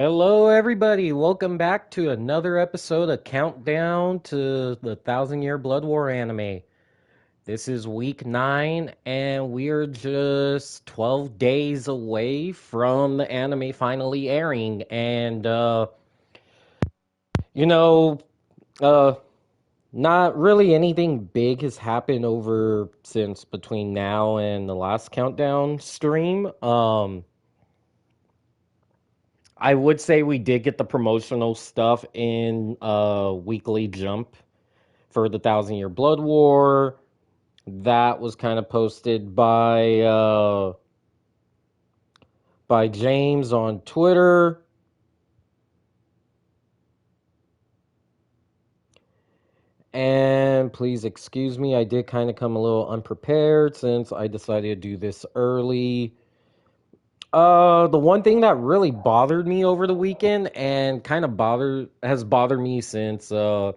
Hello, everybody. Welcome back to another episode of Countdown to the Thousand Year Blood War anime. This is week 9, and we're just 12 days away from the anime finally airing. And, you know, uh, not really anything big has happened over since between now and the last Countdown stream. I would say we did get the promotional stuff in Weekly Jump for the Thousand Year Blood War. That was kind of posted by James on Twitter. And please excuse me, I did kind of come a little unprepared since I decided to do this early. The one thing that really bothered me over the weekend and kind of has bothered me since I'd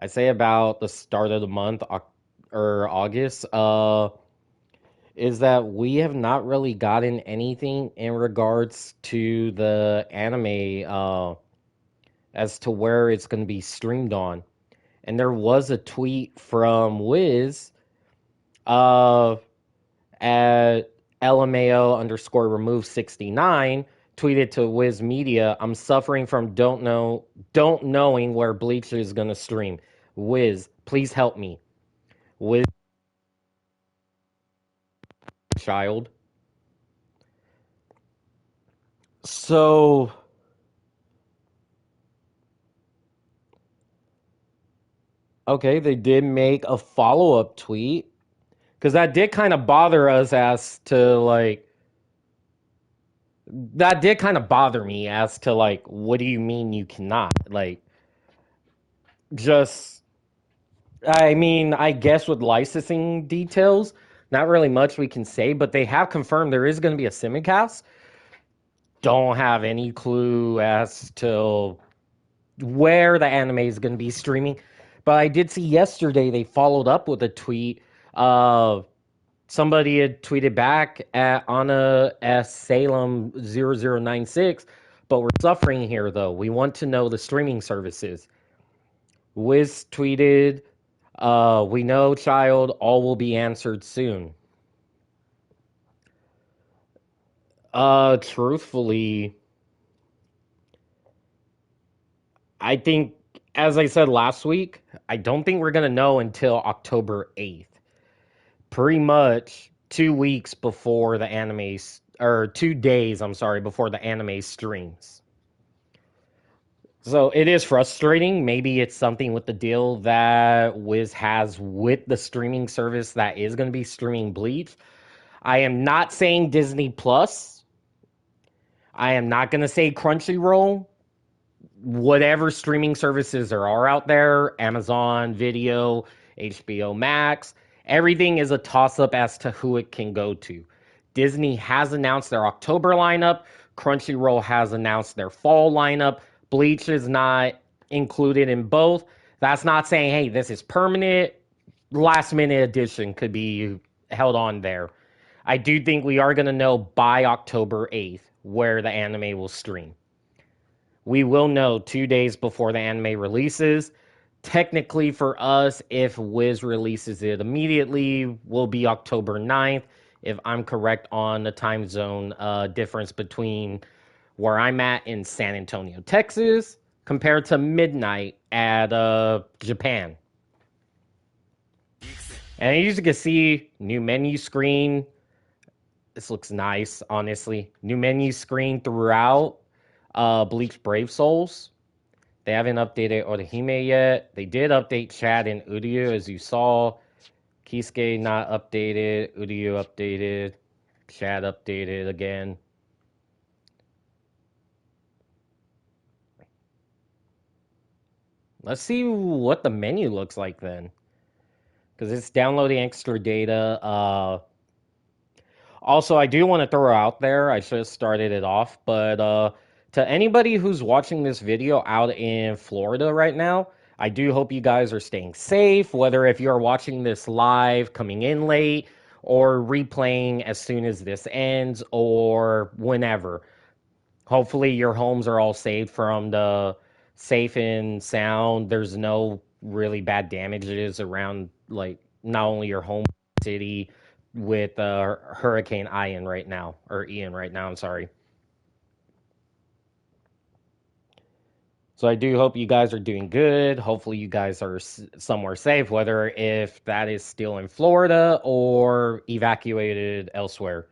say about the start of the month or August, is that we have not really gotten anything in regards to the anime as to where it's going to be streamed on. And there was a tweet from Wiz uh, at LMAO underscore remove 69 tweeted to Wiz Media, I'm suffering from don't knowing where Bleach is going to stream. Wiz, please help me. Wiz child. So okay, they did make a follow-up tweet because that did kind of bother us as to like that did kind of bother me as to like what do you mean you cannot like just I mean I guess with licensing details not really much we can say, but they have confirmed there is going to be a simulcast. Don't have any clue as to where the anime is going to be streaming. But I did see yesterday they followed up with a tweet. Somebody had tweeted back at Anna S. Salem 0096, but we're suffering here though. We want to know the streaming services. Wiz tweeted, we know, child, all will be answered soon. Truthfully, I think, as I said last week, I don't think we're going to know until October 8th. Pretty much 2 weeks before the anime, or 2 days, I'm sorry, before the anime streams. So it is frustrating. Maybe it's something with the deal that Wiz has with the streaming service that is going to be streaming Bleach. I am not saying Disney Plus. I am not going to say Crunchyroll. Whatever streaming services there are out there, Amazon Video, HBO Max, everything is a toss-up as to who it can go to. Disney has announced their October lineup. Crunchyroll has announced their fall lineup. Bleach is not included in both. That's not saying, hey, this is permanent. Last minute addition could be held on there. I do think we are going to know by October 8th where the anime will stream. We will know 2 days before the anime releases. Technically, for us, if Wiz releases it immediately, will be October 9th, if I'm correct on the time zone difference between where I'm at in San Antonio, Texas, compared to midnight at Japan. And as you can see, new menu screen. This looks nice, honestly. New menu screen throughout Bleach Brave Souls. They haven't updated Orihime yet. They did update Chad and Uryu, as you saw. Kisuke not updated. Uryu updated. Chad updated again. Let's see what the menu looks like then. Because it's downloading extra data. Also, I do want to throw out there, I should have started it off, but to anybody who's watching this video out in Florida right now, I do hope you guys are staying safe, whether if you're watching this live, coming in late, or replaying as soon as this ends, or whenever. Hopefully your homes are all saved from the safe and sound. There's no really bad damages around, like, not only your home city with Hurricane Ian right now, or Ian right now, I'm sorry. So I do hope you guys are doing good. Hopefully you guys are somewhere safe, whether if that is still in Florida or evacuated elsewhere.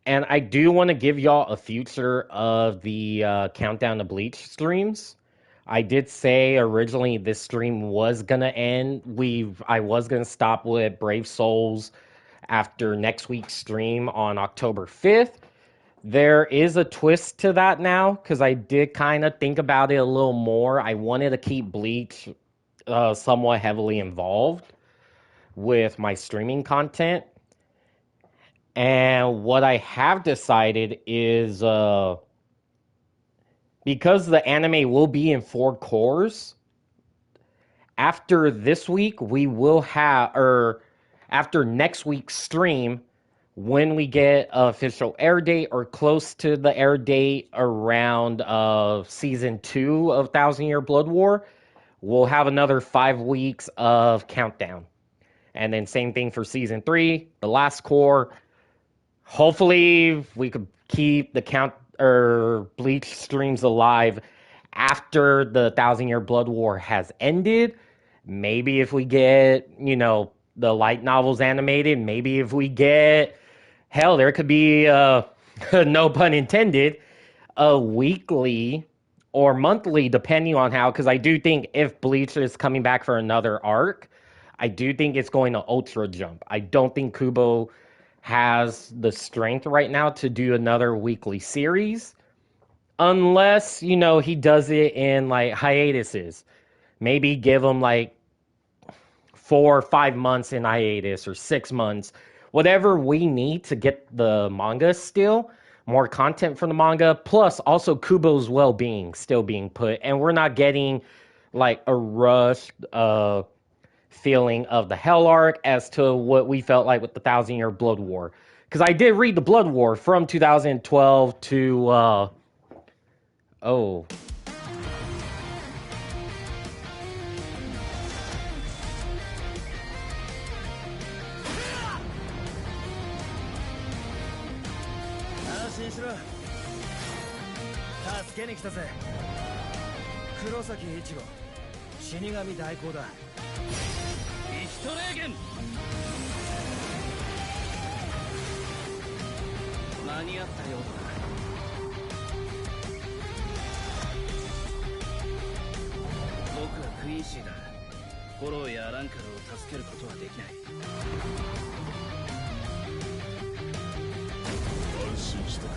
And I do want to give y'all a future of the Countdown to Bleach streams. I did say originally this stream was gonna end. I was gonna stop with Brave Souls after next week's stream on October 5th. There is a twist to that now because I did kind of think about it a little more. I wanted to keep Bleach somewhat heavily involved with my streaming content. And what I have decided is because the anime will be in 4 cores, after this week, we will have, or after next week's stream, when we get an official air date or close to the air date around season 2 of Thousand Year Blood War, we'll have another 5 weeks of countdown. And then same thing for season 3, the last core. Hopefully, we could keep the count or Bleach streams alive after the Thousand Year Blood War has ended. Maybe if we get, the light novels animated, maybe if we get, hell, there could be, no pun intended, a weekly or monthly, depending on how, because I do think if Bleach is coming back for another arc, I do think it's going to ultra jump. I don't think Kubo has the strength right now to do another weekly series unless, he does it in like hiatuses. Maybe give him like 4 or 5 months in hiatus or 6 months, whatever we need to get the manga still, more content from the manga, plus also Kubo's well-being still being put, and we're not getting like a rushed feeling of the Hell arc as to what we felt like with the Thousand Year Blood War. Because I did read the Blood War from 2012 to oh, 安心しろ。助けに来たぜ。黒崎一護、死神代行だ。リヒトレーゲン。間に合ったようだ。僕はクイーンシーだ。フォローやアランカルを助けることはできない。安心した。プ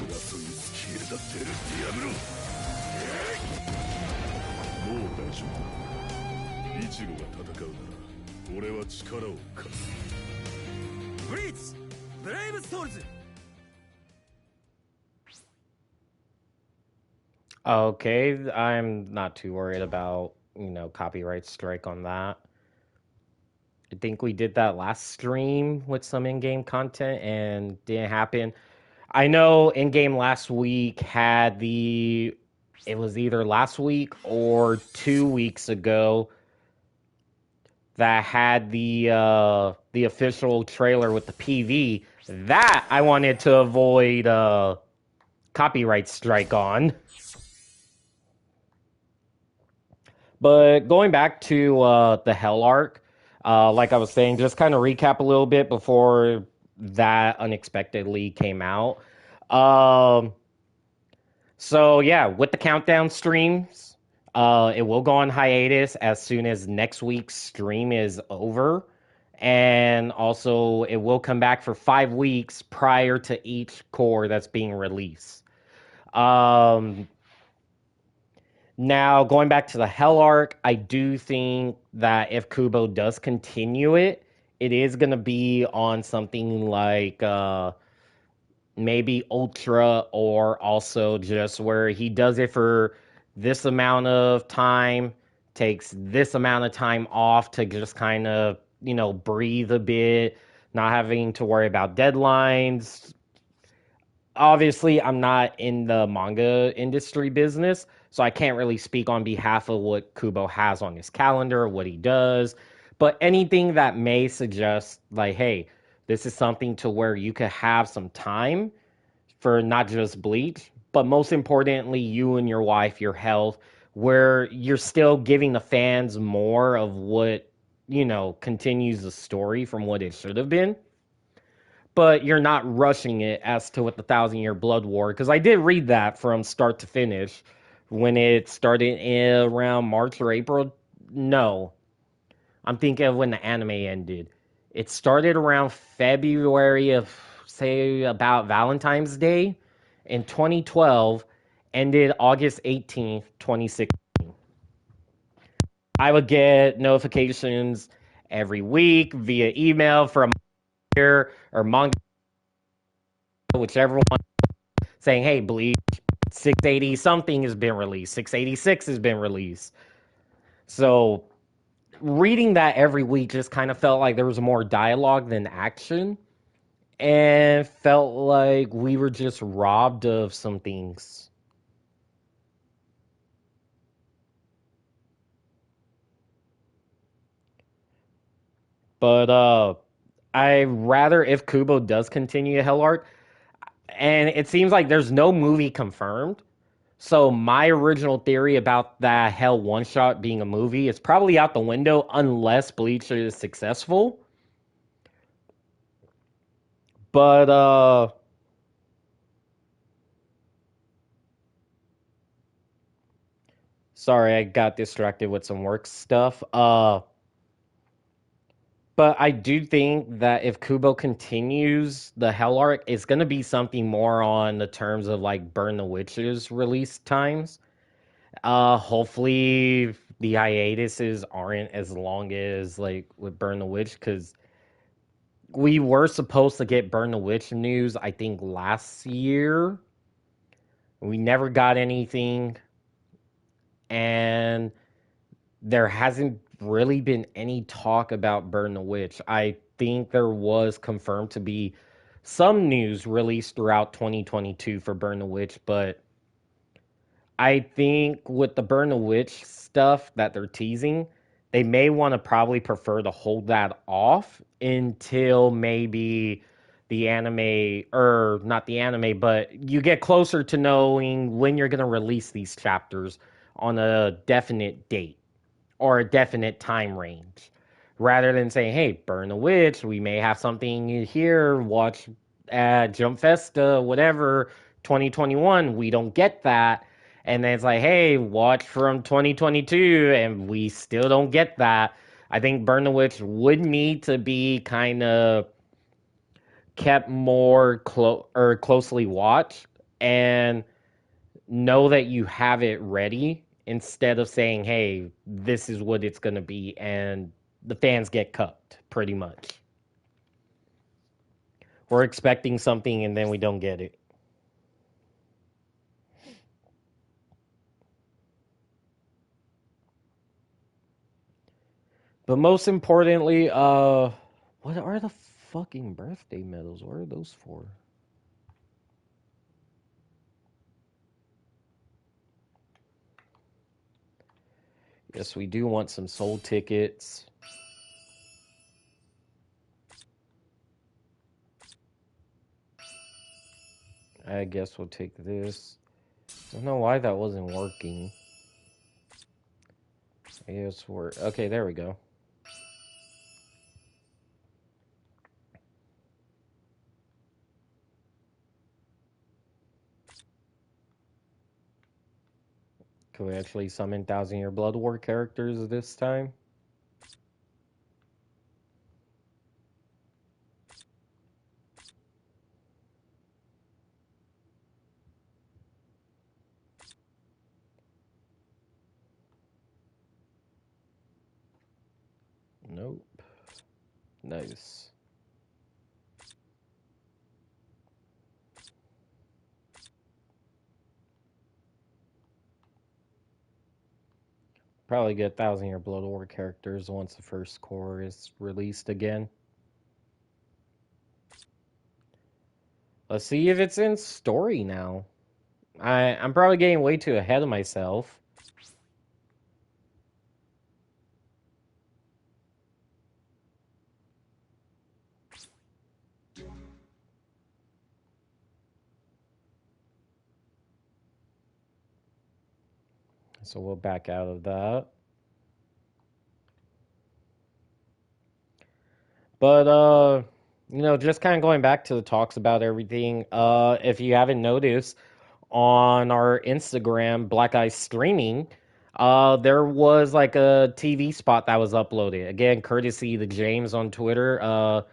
ラスにスキルだってるディアブロ。もう大丈夫だ。イチゴが戦うなら俺は力を貸す。ブリーチブレイブストールズ。 Okay, I'm not too worried about, copyright strike on that. I think we did that last stream with some in-game content and didn't happen. I know in-game last week had it was either last week or 2 weeks ago that had the official trailer with the PV that I wanted to avoid copyright strike on. But going back to the Hell arc, like I was saying, just kind of recap a little bit before that unexpectedly came out. So yeah, with the countdown streams, it will go on hiatus as soon as next week's stream is over. And also, it will come back for 5 weeks prior to each core that's being released. Now, going back to the Hell arc, I do think that if Kubo does continue it, it is going to be on something like maybe Ultra, or also just where he does it for this amount of time takes this amount of time off to just kind of, breathe a bit, not having to worry about deadlines. Obviously, I'm not in the manga industry business, so I can't really speak on behalf of what Kubo has on his calendar, what he does. But anything that may suggest, like, hey, this is something to where you could have some time for not just Bleach, but most importantly, you and your wife, your health, where you're still giving the fans more of what, continues the story from what it should have been. But you're not rushing it as to with the Thousand Year Blood War, because I did read that from start to finish when it started in around March or April. No, I'm thinking of when the anime ended. It started around February of, say, about Valentine's Day in 2012, ended August 18th, 2016. I would get notifications every week via email from here or manga, whichever one, saying, hey, Bleach 680 something has been released, 686 has been released. So reading that every week just kind of felt like there was more dialogue than action, and felt like we were just robbed of some things. But I rather, if Kubo does continue Hell Arc, and it seems like there's no movie confirmed. So my original theory about that Hell one shot being a movie is probably out the window unless Bleach is successful. But sorry, I got distracted with some work stuff. But I do think that if Kubo continues the Hell arc, it's going to be something more on the terms of like Burn the Witch's release times. Hopefully the hiatuses aren't as long as like with Burn the Witch, because we were supposed to get Burn the Witch news, I think, last year. We never got anything, and there hasn't really been any talk about Burn the Witch. I think there was confirmed to be some news released throughout 2022 for Burn the Witch, but I think with the Burn the Witch stuff that they're teasing, they may want to probably prefer to hold that off until maybe the anime, or not the anime, but you get closer to knowing when you're going to release these chapters on a definite date or a definite time range, rather than saying, hey, Burn the Witch, we may have something here, watch at Jump Festa, whatever, 2021, we don't get that. And then it's like, hey, watch from 2022, and we still don't get that. I think Burn the Witch would need to be kind of kept more closely watched, and know that you have it ready instead of saying, hey, this is what it's going to be, and the fans get cut pretty much. We're expecting something and then we don't get it. But most importantly, what are the fucking birthday medals? What are those for? Yes, we do want some sold tickets. I guess we'll take this. I don't know why that wasn't working. I guess we're okay. There we go. Can we actually summon Thousand Year Blood War characters this time? Nope. Nice. Probably get Thousand Year Blood War characters once the first core is released again. Let's see if it's in story now. I'm probably getting way too ahead of myself. So we'll back out of that. But just kind of going back to the talks about everything. If you haven't noticed, on our Instagram, Black Eye Streaming, there was like a TV spot that was uploaded. Again, courtesy to James on Twitter.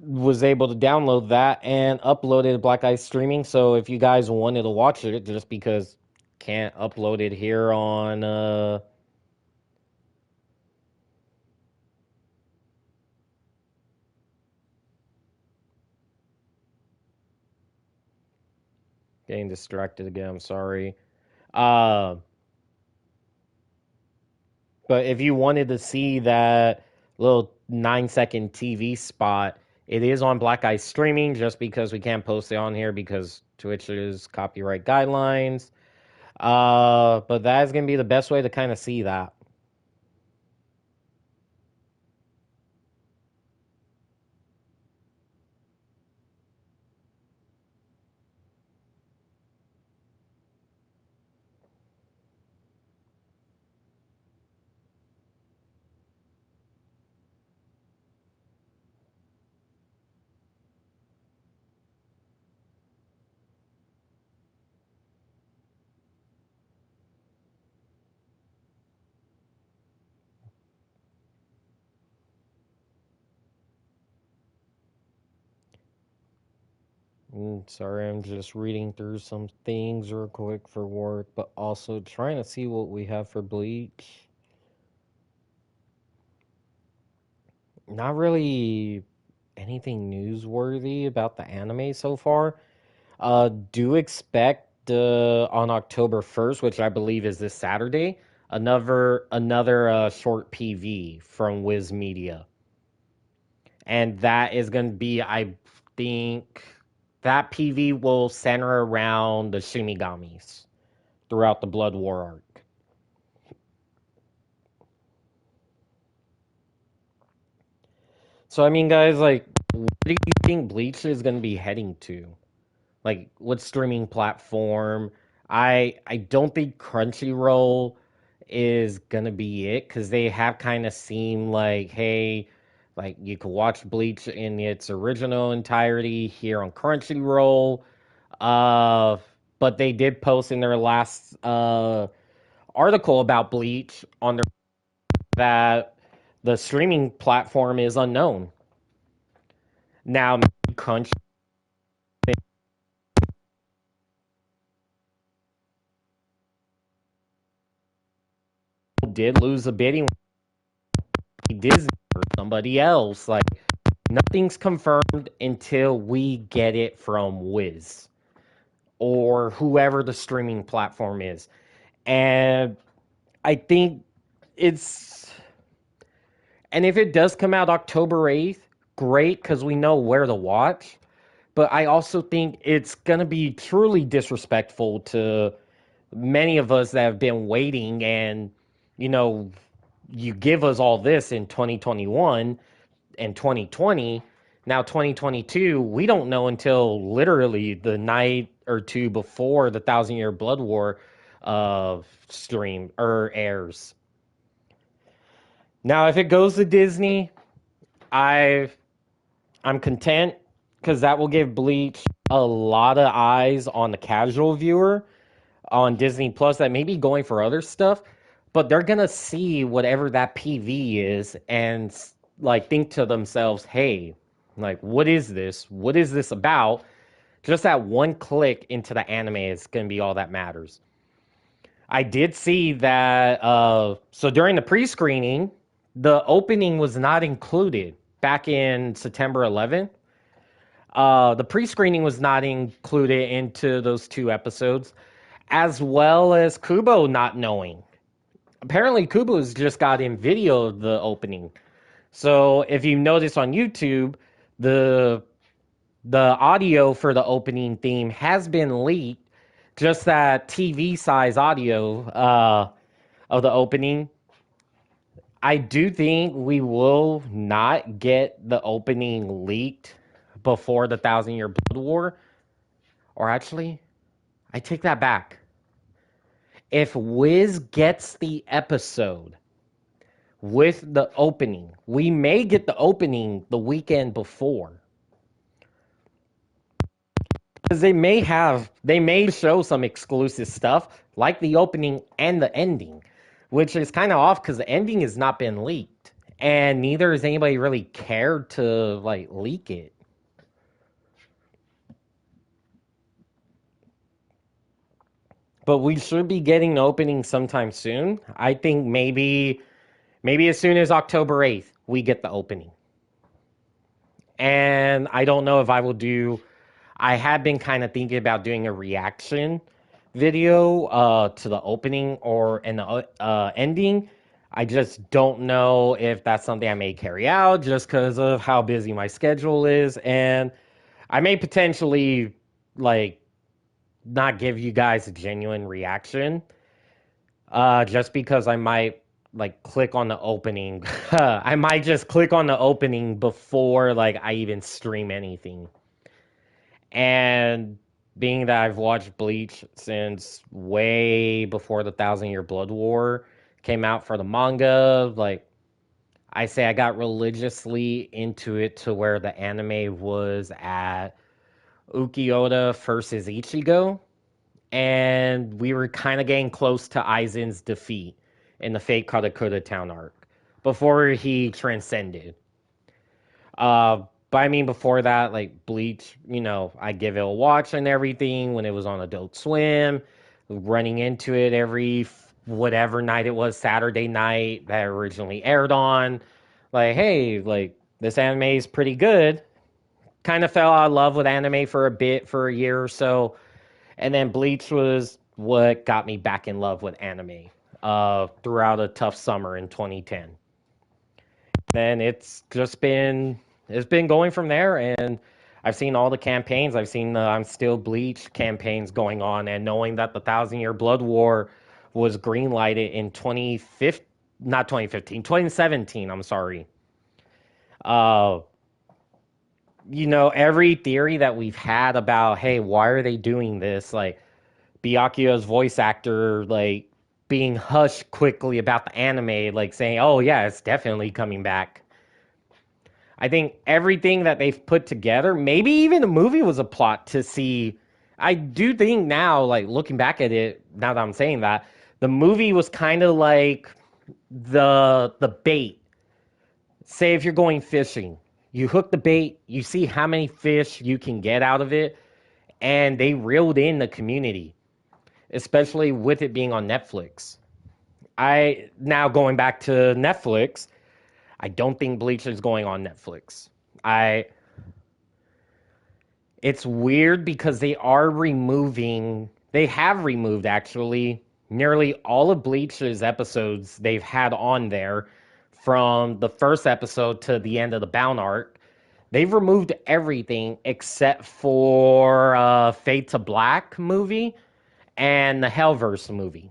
Was able to download that and upload it to Black Eye Streaming. So if you guys wanted to watch it, just because can't upload it here on getting distracted again, I'm sorry. Uh but if you wanted to see that little 9-second TV spot, it is on Black Eye Streaming just because we can't post it on here because Twitch's copyright guidelines. But that is gonna be the best way to kind of see that. Sorry, I'm just reading through some things real quick for work, but also trying to see what we have for Bleach. Not really anything newsworthy about the anime so far. Do expect on October 1st, which I believe is this Saturday, another short PV from Wiz Media. And that is going to be, I think, that PV will center around the Shinigamis throughout the Blood War arc. So I mean, guys, like, what do you think Bleach is going to be heading to? Like, what streaming platform? I don't think Crunchyroll is gonna be it because they have kind of seemed like, hey, like you could watch Bleach in its original entirety here on Crunchyroll. Uh, but they did post in their last article about Bleach on their that the streaming platform is unknown. Now, Crunchyroll did lose a bidding with Disney or somebody else. Like, nothing's confirmed until we get it from Wiz or whoever the streaming platform is. And I think it's. And if it does come out October 8th, great, because we know where to watch. But I also think it's going to be truly disrespectful to many of us that have been waiting and, you know, you give us all this in 2021 and 2020. Now 2022, we don't know until literally the night or two before the Thousand Year Blood War stream or airs. Now, if it goes to Disney, I I'm content because that will give Bleach a lot of eyes on the casual viewer on Disney Plus that may be going for other stuff, but they're gonna see whatever that PV is and like think to themselves, "Hey, like what is this? What is this about?" Just that one click into the anime is gonna be all that matters. I did see that. So during the pre-screening, the opening was not included back in September 11th. The pre-screening was not included into those two episodes. as well as Kubo not knowing. Apparently, Kubo's just got in video of the opening. So if you notice on YouTube, the the audio for the opening theme has been leaked. Just that TV size audio of the opening. I do think we will not get the opening leaked before the Thousand Year Blood War. Or actually, I take that back. If Wiz gets the episode with the opening, we may get the opening the weekend before. Because they may show some exclusive stuff like the opening and the ending, which is kind of off because the ending has not been leaked, and neither has anybody really cared to like leak it. But we should be getting the opening sometime soon. I think maybe as soon as October 8th we get the opening. And I don't know if I will do. I have been kind of thinking about doing a reaction video to the opening or and the ending. I just don't know if that's something I may carry out just because of how busy my schedule is, and I may potentially like not give you guys a genuine reaction, just because I might like click on the opening. I might just click on the opening before like I even stream anything. And being that I've watched Bleach since way before the Thousand Year Blood War came out for the manga, like I say, I got religiously into it to where the anime was at Ukiyoda versus Ichigo, and we were kind of getting close to Aizen's defeat in the Fate Katakuta town arc before he transcended. But I mean, before that, like Bleach, I give it a watch and everything when it was on Adult Swim, running into it every whatever night it was, Saturday night that originally aired on. Like, hey, like this anime is pretty good. Kind of fell out of love with anime for a bit, for a year or so, and then Bleach was what got me back in love with anime throughout a tough summer in 2010. Then it's been going from there, and I've seen all the campaigns. I've seen the I'm Still Bleach campaigns going on, and knowing that the Thousand Year Blood War was greenlighted in 2015, not 2015, 2017. I'm sorry. Uh, every theory that we've had about, hey, why are they doing this? Like, Byakuya's voice actor, like, being hushed quickly about the anime, like, saying, oh, yeah, it's definitely coming back. I think everything that they've put together, maybe even the movie was a plot to see. I do think now, like, looking back at it, now that I'm saying that, the movie was kind of like the bait. Say if you're going fishing, you hook the bait, you see how many fish you can get out of it, and they reeled in the community, especially with it being on Netflix. I now going back to Netflix, I don't think Bleach is going on Netflix. I It's weird because they have removed actually nearly all of Bleach's episodes they've had on there from the first episode to the end of the Bound arc. They've removed everything except for Fade to Black movie and the Hellverse movie.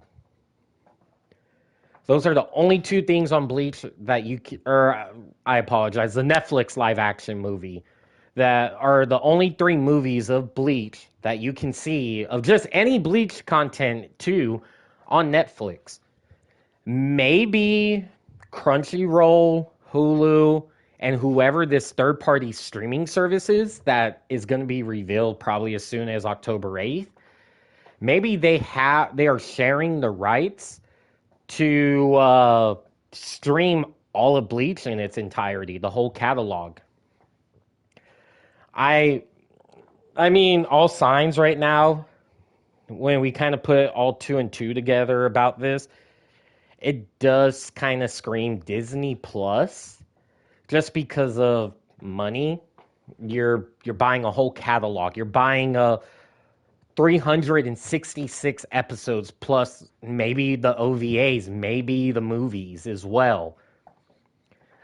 Those are the only two things on Bleach that I apologize, the Netflix live action movie, that are the only three movies of Bleach that you can see of just any Bleach content too on Netflix. Maybe Crunchyroll, Hulu, and whoever this third-party streaming service is that is going to be revealed probably as soon as October 8th. Maybe they are sharing the rights to stream all of Bleach in its entirety, the whole catalog. I mean, all signs right now, when we kind of put all two and two together about this, it does kind of scream Disney Plus, just because of money. You're buying a whole catalog. You're buying 366 episodes plus maybe the OVAs, maybe the movies as well.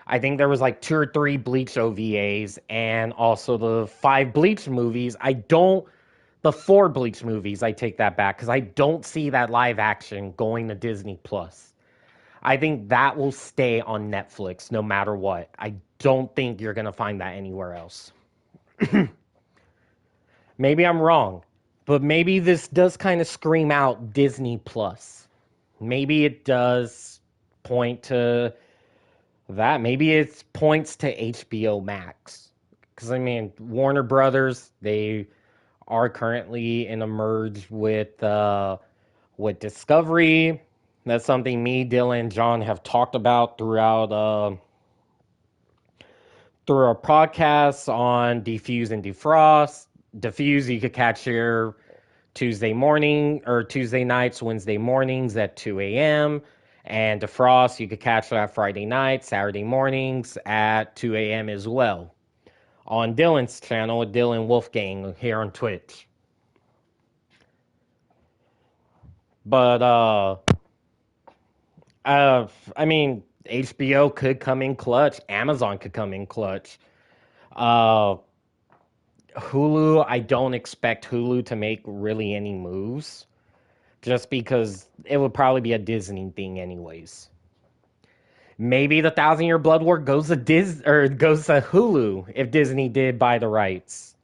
I think there was like 2 or 3 Bleach OVAs and also the 5 Bleach movies. The 4 Bleach movies, I take that back because I don't see that live action going to Disney Plus. I think that will stay on Netflix no matter what. I don't think you're going to find that anywhere else. Maybe I'm wrong, but maybe this does kind of scream out Disney Plus. Maybe it does point to that. Maybe it points to HBO Max. Because, I mean, Warner Brothers, they are currently in a merge with Discovery. That's something me, Dylan, and John have talked about through our podcasts on Defuse and Defrost. Diffuse, you could catch here Tuesday morning or Tuesday nights, Wednesday mornings at 2 a.m. And Defrost, you could catch that Friday night, Saturday mornings at 2 a.m. as well. On Dylan's channel, Dylan Wolfgang here on Twitch. But, I mean, HBO could come in clutch. Amazon could come in clutch. Hulu, I don't expect Hulu to make really any moves, just because it would probably be a Disney thing anyways. Maybe the Thousand Year Blood War goes to goes to Hulu if Disney did buy the rights.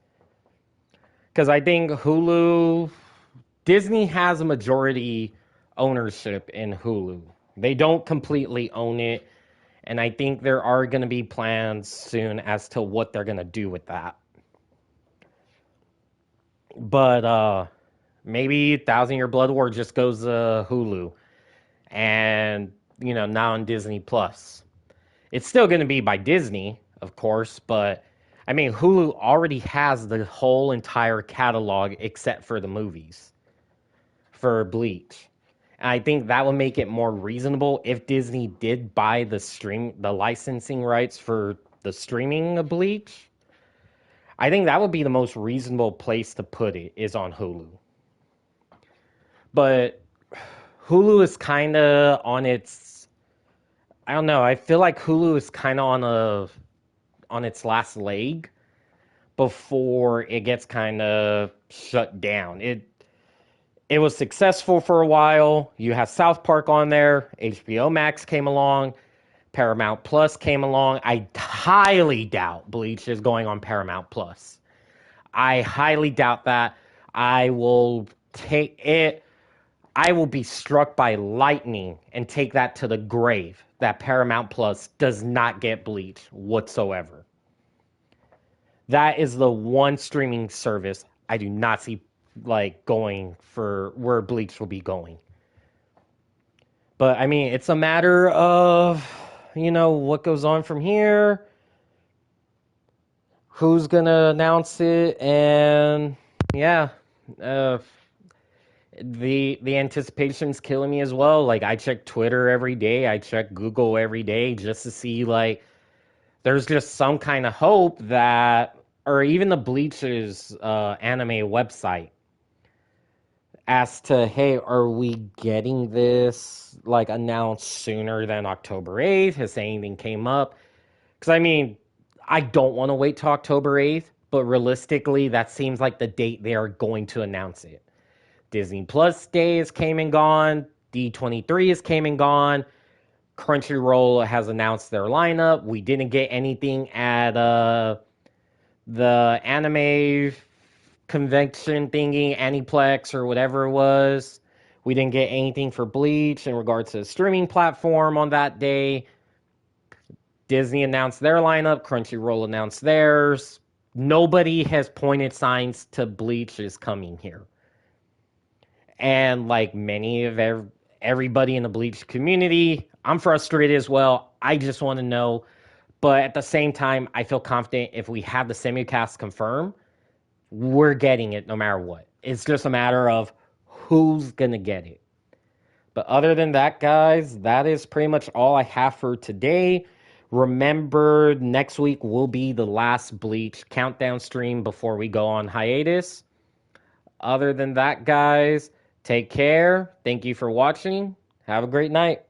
Because I think Disney has a majority ownership in Hulu. They don't completely own it, and I think there are going to be plans soon as to what they're going to do with that. But maybe Thousand Year Blood War just goes to Hulu, and now on Disney Plus. It's still going to be by Disney, of course, but I mean Hulu already has the whole entire catalog except for the movies for Bleach. And I think that would make it more reasonable if Disney did buy the licensing rights for the streaming of Bleach. I think that would be the most reasonable place to put it is on Hulu. But Hulu is kind of on its I don't know, I feel like Hulu is kind of on its last leg before it gets kind of shut down. It was successful for a while. You have South Park on there, HBO Max came along, Paramount Plus came along. I highly doubt Bleach is going on Paramount Plus. I highly doubt that. I will be struck by lightning and take that to the grave that Paramount Plus does not get Bleach whatsoever. That is the one streaming service I do not see going for where Bleach will be going. But I mean, it's a matter of what goes on from here, who's gonna announce it, and yeah, the anticipation's killing me as well. Like, I check Twitter every day, I check Google every day just to see there's just some kind of hope that, or even the Bleach's anime website, as to, hey, are we getting this announced sooner than October 8th? Has anything came up? Because I mean, I don't want to wait till October 8th, but realistically, that seems like the date they are going to announce it. Disney Plus days came and gone. D23 has came and gone. Crunchyroll has announced their lineup. We didn't get anything at the anime convention thingy, Aniplex or whatever it was. We didn't get anything for Bleach in regards to the streaming platform on that day. Disney announced their lineup. Crunchyroll announced theirs. Nobody has pointed signs to Bleach is coming here. And like many of everybody in the Bleach community, I'm frustrated as well. I just want to know. But at the same time, I feel confident if we have the simulcast confirmed, we're getting it no matter what. It's just a matter of who's going to get it. But other than that, guys, that is pretty much all I have for today. Remember, next week will be the last Bleach countdown stream before we go on hiatus. Other than that, guys, take care. Thank you for watching. Have a great night.